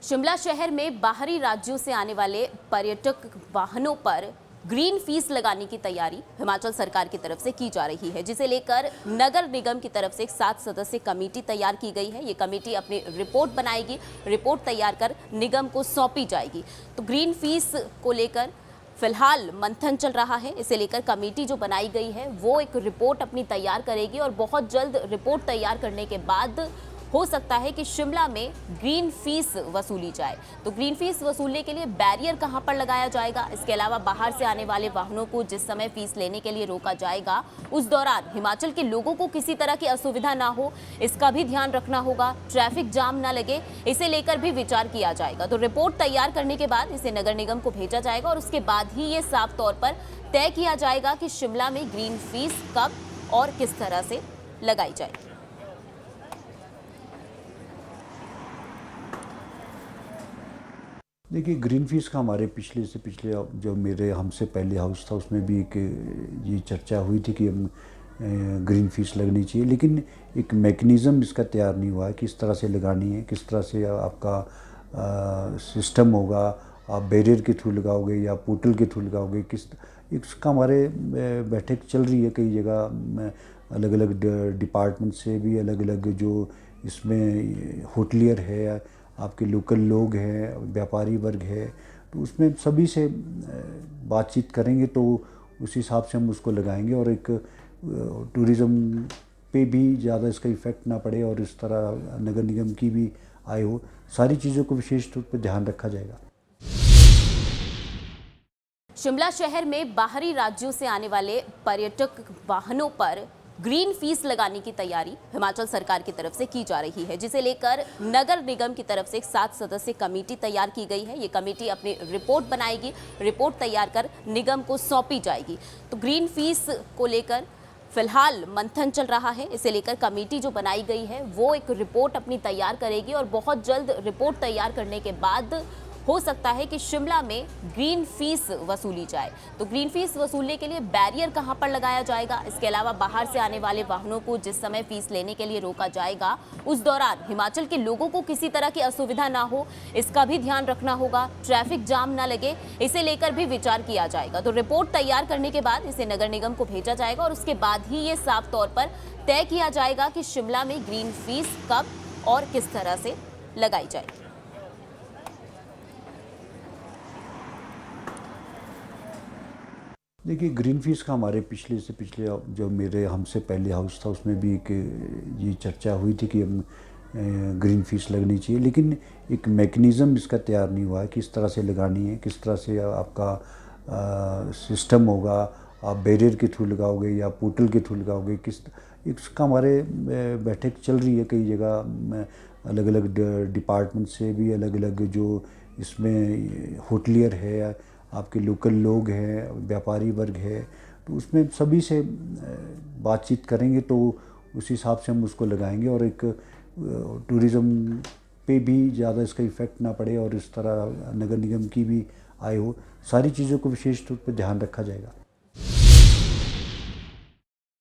शिमला शहर में बाहरी राज्यों से आने वाले पर्यटक वाहनों पर ग्रीन फीस लगाने की तैयारी हिमाचल सरकार की तरफ से की जा रही है, जिसे लेकर नगर निगम की तरफ से एक 7 सदस्यीय कमेटी तैयार की गई है। ये कमेटी अपनी रिपोर्ट बनाएगी, रिपोर्ट तैयार कर निगम को सौंपी जाएगी। तो ग्रीन फीस को लेकर फिलहाल मंथन चल रहा है। इसे लेकर कमेटी जो बनाई गई है वो एक रिपोर्ट अपनी तैयार करेगी और बहुत जल्द रिपोर्ट तैयार करने के बाद हो सकता है कि शिमला में ग्रीन फीस वसूली जाए। तो ग्रीन फीस वसूलने के लिए बैरियर कहां पर लगाया जाएगा, इसके अलावा बाहर से आने वाले वाहनों को जिस समय फीस लेने के लिए रोका जाएगा उस दौरान हिमाचल के लोगों को किसी तरह की असुविधा ना हो, इसका भी ध्यान रखना होगा। ट्रैफिक जाम ना लगे, इसे लेकर भी विचार किया जाएगा। तो रिपोर्ट तैयार करने के बाद इसे नगर निगम को भेजा जाएगा और उसके बाद ही ये साफ तौर पर तय किया जाएगा कि शिमला में ग्रीन फीस कब और किस तरह से लगाई जाएगी। देखिए, ग्रीन फीस का हमारे पिछले जो मेरे हमसे पहले हाउस था उसमें भी एक ये चर्चा हुई थी कि हम ग्रीन फीस लगनी चाहिए, लेकिन एक मैकेनिज़्म इसका तैयार नहीं हुआ है किस तरह से लगानी है, किस तरह से आपका सिस्टम होगा, आप बैरियर के थ्रू लगाओगे या पोर्टल के थ्रू लगाओगे, किस इसका हमारे बैठक चल रही है। कई जगह अलग अलग डिपार्टमेंट से भी अलग अलग जो इसमें होटलियर है, आपके लोकल लोग हैं, व्यापारी वर्ग है, तो उसमें सभी से बातचीत करेंगे तो उस हिसाब से हम उसको लगाएंगे और एक टूरिज़्म पे भी ज़्यादा इसका इफ़ेक्ट ना पड़े और इस तरह नगर निगम की भी आय हो, सारी चीज़ों को विशेष तौर पर ध्यान रखा जाएगा। शिमला शहर में बाहरी राज्यों से आने वाले पर्यटक वाहनों पर ग्रीन फीस लगाने की तैयारी हिमाचल सरकार की तरफ से की जा रही है, जिसे लेकर नगर निगम की तरफ से एक 7 सदस्यीय कमेटी तैयार की गई है। ये कमेटी अपनी रिपोर्ट बनाएगी, रिपोर्ट तैयार कर निगम को सौंपी जाएगी। तो ग्रीन फीस को लेकर फिलहाल मंथन चल रहा है। इसे लेकर कमेटी जो बनाई गई है वो एक रिपोर्ट अपनी तैयार करेगी और बहुत जल्द रिपोर्ट तैयार करने के बाद हो सकता है कि शिमला में ग्रीन फीस वसूली जाए। तो ग्रीन फीस वसूलने के लिए बैरियर कहां पर लगाया जाएगा, इसके अलावा बाहर से आने वाले वाहनों को जिस समय फीस लेने के लिए रोका जाएगा उस दौरान हिमाचल के लोगों को किसी तरह की असुविधा ना हो, इसका भी ध्यान रखना होगा। ट्रैफिक जाम ना लगे, इसे लेकर भी विचार किया जाएगा। तो रिपोर्ट तैयार करने के बाद इसे नगर निगम को भेजा जाएगा और उसके बाद ही ये साफ तौर पर तय किया जाएगा कि शिमला में ग्रीन फीस कब और किस तरह से लगाई जाएगी। देखिए, ग्रीन फीस का हमारे पिछले जो मेरे हमसे पहले हाउस था उसमें भी एक ये चर्चा हुई थी कि हम ग्रीन फीस लगनी चाहिए, लेकिन एक मैकेनिज़्म इसका तैयार नहीं हुआ है किस तरह से लगानी है, किस तरह से आपका सिस्टम होगा, आप बैरियर के थ्रू लगाओगे या पोर्टल के थ्रू लगाओगे, किस इसका हमारे बैठक चल रही है। कई जगह अलग अलग डिपार्टमेंट से भी अलग अलग जो इसमें होटलियर है, आपके लोकल लोग हैं, व्यापारी वर्ग है, तो उसमें सभी से बातचीत करेंगे तो उस हिसाब से हम उसको लगाएंगे और एक टूरिज़्म पे भी ज़्यादा इसका इफ़ेक्ट ना पड़े और इस तरह नगर निगम की भी आय हो, सारी चीज़ों को विशेष तौर पर ध्यान रखा जाएगा।